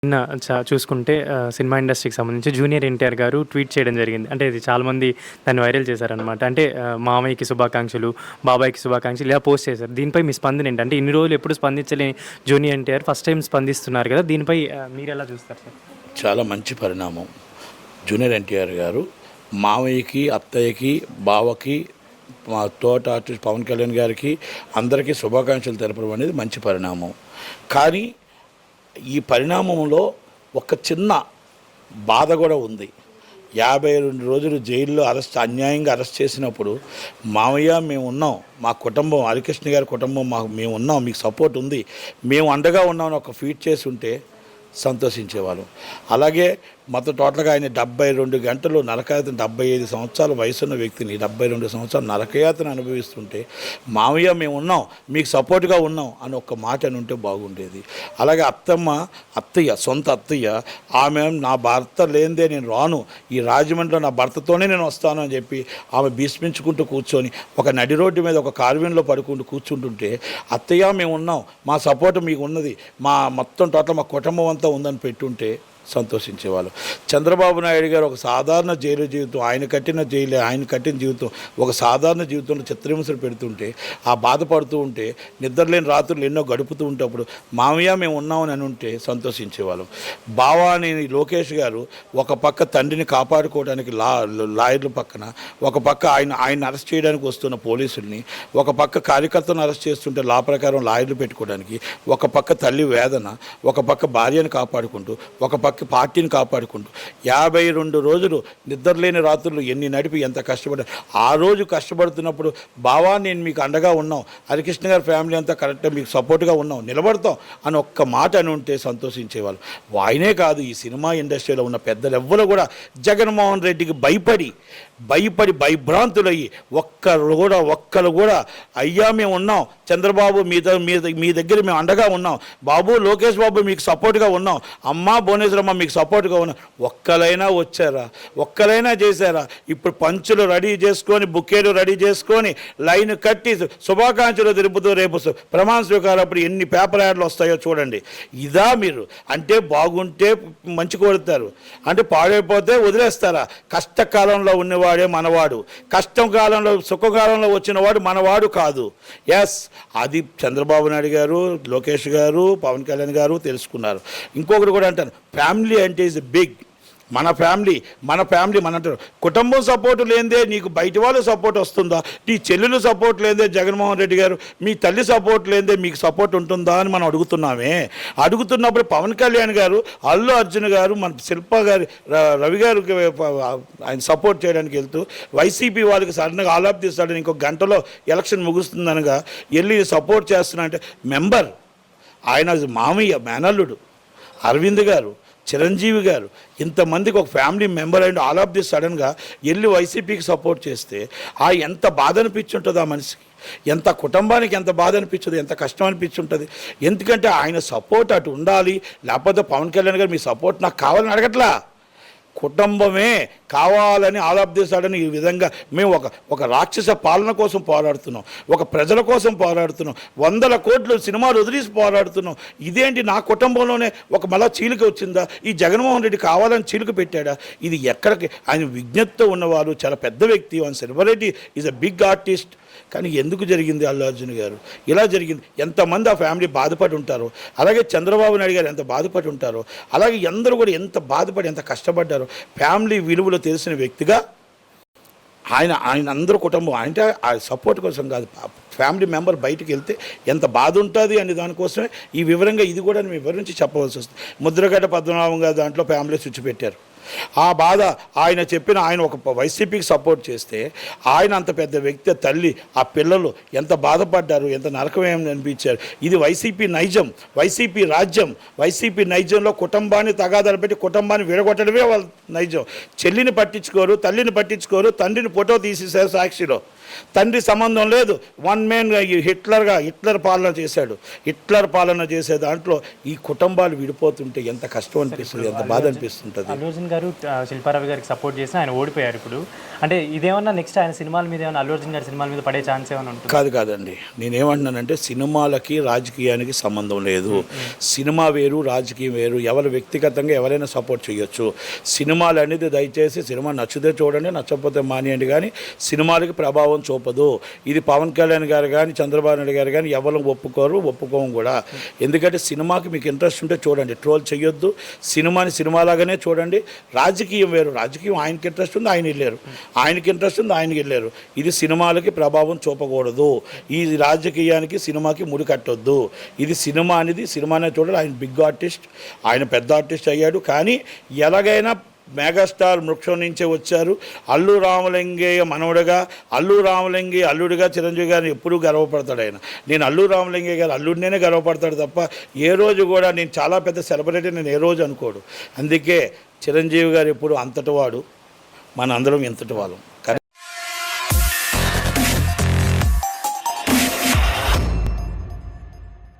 నిన్న చూసుకుంటే సినిమా ఇండస్ట్రీకి సంబంధించి జూనియర్ ఎన్టీఆర్ గారు ట్వీట్ చేయడం జరిగింది. అంటే ఇది చాలామంది దాన్ని వైరల్ చేశారనమాట. అంటే మామయ్యకి శుభాకాంక్షలు, బాబాయ్‌కి శుభాకాంక్షలు ఇలా పోస్ట్ చేశారు. దీనిపై మీ స్పందన ఏంటి? అంటే ఇన్ని రోజులు ఎప్పుడు స్పందించలేని జూనియర్ ఎన్టీఆర్ ఫస్ట్ టైం స్పందిస్తున్నారు కదా! దీనిపై మీరెలా చూస్తారు సార్? చాలా మంచి పరిణామం. జూనియర్ ఎన్టీఆర్ గారు మామయ్యకి, అత్తయ్యకి, బావకి, మా తోట ఆర్టిస్ట్ పవన్ కళ్యాణ్ గారికి అందరికీ శుభాకాంక్షలు తెలపడం అనేది మంచి పరిణామం. కానీ ఈ పరిణామంలో ఒక చిన్న బాధ కూడా ఉంది. 52 రోజులు జైల్లో అన్యాయంగా అరెస్ట్ చేసినప్పుడు మామయ్య మేము ఉన్నాం, మా కుటుంబం హరికృష్ణ గారి కుటుంబం మేము ఉన్నాం, మీకు సపోర్ట్ ఉంది, మేము అండగా ఉన్నామని ఒక ఫీట్ చేసి ఉంటే సంతోషించేవాళ్ళం. అలాగే మొత్తం టోటల్గా ఆయన 72 గంటలు నరకయాతన, 75 సంవత్సరాల వయసున్న వ్యక్తిని 72 సంవత్సరాలు నరకయాతన అనుభవిస్తుంటే మామయ్య మేము ఉన్నాం, మీకు సపోర్ట్గా ఉన్నాం అని ఒక్క మాట అని ఉంటే బాగుండేది. అలాగే అత్తయ్య సొంత అత్తయ్య, ఆమె నా భర్త లేనిదే నేను రాను, ఈ రాజమండ్రిలో నా భర్తతోనే నేను వస్తాను అని చెప్పి ఆమె భీష్మించుకుంటూ కూర్చొని ఒక నడి రోడ్డు మీద ఒక కార్విన్లో పడుకుంటూ కూర్చుంటుంటే అత్తయ్య మేము ఉన్నాం, మా సపోర్ట్ మీకు ఉన్నది, మా మొత్తం టోటల్ మా కుటుంబం అంతా ఉందని పెట్టుంటే సంతోషించేవాళ్ళు. చంద్రబాబు నాయుడు గారు ఒక సాధారణ జైలు జీవితం, ఆయన కట్టిన జీవితం ఒక సాధారణ జీవితంలో చిత్రహింసలు పెడుతుంటే ఆ బాధపడుతూ ఉంటే నిద్రలేని రాత్రులు ఎన్నో గడుపుతూ ఉంటప్పుడు మామయ్య మేము ఉన్నామని అని ఉంటే సంతోషించేవాళ్ళం. బావాని లోకేష్ గారు ఒక పక్క తండ్రిని కాపాడుకోవడానికి లాయర్ల పక్కన, ఒక పక్క ఆయన అరెస్ట్ చేయడానికి వస్తున్న పోలీసుల్ని, ఒక పక్క కార్యకర్తను అరెస్ట్ చేస్తుంటే లా ప్రకారం లాయర్లు పెట్టుకోవడానికి, ఒక పక్క తల్లి వేదన, ఒక పక్క భార్యను కాపాడుకుంటూ, ఒక పక్క పార్టీని కాపాడుకుంటూ 52 రోజులు నిద్రలేని రాత్రులు ఎన్ని నడిపి ఎంత కష్టపడ్డారు. ఆ రోజు కష్టపడుతున్నప్పుడు బావా నేను మీకు అండగా ఉన్నాం, హరికృష్ణ గారి ఫ్యామిలీ అంతా కరెక్ట్గా మీకు సపోర్ట్గా ఉన్నాం, నిలబడతాం అని ఒక్క మాట అని ఉంటే సంతోషించేవాళ్ళు. ఆయనే కాదు, ఈ సినిమా ఇండస్ట్రీలో ఉన్న పెద్దలు ఎవ్వరు కూడా జగన్మోహన్ రెడ్డికి భయపడి భయభ్రాంతులయ్యి ఒక్కరు కూడా అయ్యా మేము ఉన్నాం, చంద్రబాబు మీ దగ్గర మేము అండగా ఉన్నాం, బాబు లోకేష్ బాబు మీకు సపోర్ట్గా ఉన్నాం, అమ్మ భువనేశ్వరమ్మ మీకు సపోర్ట్గా ఉన్నాం, ఒక్కరైనా వచ్చారా? ఒక్కరైనా చేశారా? ఇప్పుడు పంచులు రెడీ చేసుకొని, బుకేలు రెడీ చేసుకొని లైన్ కట్టి శుభాకాంక్షలు తెలుపుతూ రేపు ప్రమాణ స్వీకారం అప్పుడు ఎన్ని పేపర్ యాడ్లు వస్తాయో చూడండి. ఇదా మీరు అంటే? బాగుంటే మంచి కోరుతారు అంటే, పాడైపోతే వదిలేస్తారా? కష్టకాలంలో ఉన్నవాడే మనవాడు, కష్టం కాలంలో సుఖకాలంలో వచ్చినవాడు మనవాడు కాదు. ఎస్, అది చంద్రబాబు నాయుడు గారు, లోకేష్ గారు, పవన్ కళ్యాణ్ గారు తెలుసుకున్నారు. ఇంకొకటి కూడా అంటాను, ఫ్యామిలీ అంటే ఈజ్ బిగ్. మన ఫ్యామిలీ మన అంటారు. కుటుంబం సపోర్టు లేదే నీకు బయట వాళ్ళ సపోర్ట్ వస్తుందా? నీ చెల్లెలు సపోర్ట్ లేదే జగన్మోహన్ రెడ్డి గారు, మీ తల్లి సపోర్ట్ లేదే మీకు సపోర్ట్ ఉంటుందా అని మనం అడుగుతున్నప్పుడు పవన్ కళ్యాణ్ గారు, అల్లు అర్జున్ గారు, మన శిల్ప గారు, రవి గారికి ఆయన సపోర్ట్ చేయడానికి వెళ్తూ వైసీపీ వాళ్ళకి సడన్గా ఆలాప్ తీస్తాడని ఇంకొక గంటలో ఎలక్షన్ ముగుస్తుందనగా వెళ్ళి సపోర్ట్ చేస్తున్నా అంటే మెంబర్ ఆయన మామయ్య మేనల్లుడు అరవింద్ గారు, చిరంజీవి గారు, ఇంతమందికి ఒక family member and all of the సడన్గా వెళ్ళి వైసీపీకి సపోర్ట్ చేస్తే ఎంత బాధ అనిపించుంటుంది ఆ మనిషికి, ఎంత కుటుంబానికి ఎంత బాధ అనిపించదు, ఎంత కష్టం అనిపించుంటుంది. ఎందుకంటే ఆయన సపోర్ట్ అటు ఉండాలి. లేకపోతే పవన్ కళ్యాణ్ గారు మీ సపోర్ట్ నాకు కావాలని అడగట్లా, కుటుంబమే కావాలని ఆలాప్దేశాడని ఈ విధంగా మేము ఒక రాక్షస పాలన కోసం పోరాడుతున్నాం, ఒక ప్రజల కోసం పోరాడుతున్నాం, 100 కోట్లు సినిమాలు వదిలేసి పోరాడుతున్నాం. ఇదేంటి నా కుటుంబంలోనే ఒక మళ్ళా చీలిక వచ్చిందా? ఈ జగన్మోహన్ రెడ్డి కావాలని చీలిక పెట్టాడా? ఇది ఎక్కడికి? ఆయన విజ్ఞతతో ఉన్నవారు, చాలా పెద్ద వ్యక్తి, ఆయన celebrity, is a big artist. కానీ ఎందుకు జరిగింది అల్లు అర్జున్ గారు ఇలా జరిగింది? ఎంతమంది ఆ ఫ్యామిలీ బాధపడి ఉంటారో, అలాగే చంద్రబాబు నాయుడు గారు ఎంత బాధపడి ఉంటారో, అలాగే అందరూ కూడా ఎంత బాధపడి ఎంత కష్టపడ్డారో. ఫ్యామిలీ విలువలు తెలిసిన వ్యక్తిగా ఆయన అందరూ కుటుంబం అంటే ఆ సపోర్ట్ కోసం కాదు, ఫ్యామిలీ మెంబర్ బయటికి వెళ్తే ఎంత బాధ ఉంటుంది అనే దానికోసమే ఈ వివరంగా ఇది కూడా వివరించి చెప్పవలసి వస్తుంది. ముద్రగడ్డ పద్మనాభం గారు దాంట్లో ఫ్యామిలీ స్విచ్ పెట్టారు. ఆ బాధ ఆయన ఒక వైసీపీకి సపోర్ట్ చేస్తే ఆయన అంత పెద్ద వ్యక్తి, తల్లి, ఆ పిల్లలు ఎంత బాధపడ్డారు, ఎంత నరకమేమి అనిపించారు. ఇది వైసీపీ నైజం, వైసీపీ రాజ్యం. వైసీపీ నైజంలో కుటుంబాన్ని తగాదాలు పెట్టి కుటుంబాన్ని విడగొట్టడమే వాళ్ళ నైజం. చెల్లిని పట్టించుకోరు, తల్లిని పట్టించుకోరు, తండ్రిని ఫోటో తీసేసారు సాక్షిలో. తండ్రి సంబంధం లేదు. వన్ మ్యాన్ హిట్లర్ పాలన చేసే దాంట్లో ఈ కుటుంబాలు విడిపోతుంటే ఎంత కష్టం అనిపిస్తుంది, ఎంత బాధ అనిపిస్తుంటుంది. అల్లు అర్జున్ గారు శిల్పారావు గారికి సపోర్ట్ చేసి ఆయన ఓడిపోయారు. ఇప్పుడు అంటే ఇదేమన్నా నెక్స్ట్ ఆయన సినిమాల మీద ఏమైనా అల్లు అర్జున్ గారి సినిమాల మీద పడే ఛాన్స్ ఏమైనా ఉంటుంది? కాదండి, నేనేమంటున్నానంటే సినిమాలకి రాజకీయానికి సంబంధం లేదు. సినిమా వేరు, రాజకీయం వేరు. ఎవరు వ్యక్తిగతంగా ఎవరైనా సపోర్ట్ చేయొచ్చు. సినిమాలు అనేది దయచేసి సినిమా నచ్చితే చూడండి, నచ్చకపోతే మానేయండి, కానీ సినిమాలకి ప్రభావం చూపదు. ఇది పవన్ కళ్యాణ్ గారు కానీ చంద్రబాబు నాయుడు గారు కానీ ఎవరు ఒప్పుకోము కూడా. ఎందుకంటే సినిమాకి మీకు ఇంట్రెస్ట్ ఉంటే చూడండి, ట్రోల్ చేయొద్దు. సినిమాని సినిమాలాగానే చూడండి. రాజకీయం వేరు. రాజకీయం ఆయనకి ఇంట్రెస్ట్ ఉంది, ఆయన వెళ్ళారు. ఆయనకి ఇంట్రెస్ట్ ఉంది, ఆయనకి వెళ్ళారు. ఇది సినిమాలకి ప్రభావం చూపకూడదు. ఈ రాజకీయానికి సినిమాకి ముడి కట్టొద్దు. ఇది సినిమా అనేది సినిమానే చూడాలి. ఆయన బిగ్ ఆర్టిస్ట్, ఆయన పెద్ద ఆర్టిస్ట్ అయ్యాడు. కానీ ఎలాగైనా మెగాస్టార్ వృక్షం నుంచే వచ్చారు. అల్లు రామలింగయ్య మనవడుగా, అల్లుడిగా చిరంజీవి గారిని ఎప్పుడూ గర్వపడతాడు ఆయన. నేను అల్లు రామలింగయ్య గారు అల్లుడినే గర్వపడతాడు తప్ప ఏ రోజు కూడా నేను చాలా పెద్ద సెలబ్రిటీ నేను ఏ రోజు అనుకోడు. అందుకే చిరంజీవి గారు ఎప్పుడు అంతటి వాడు, మన అందరం ఇంతటి వాళ్ళం.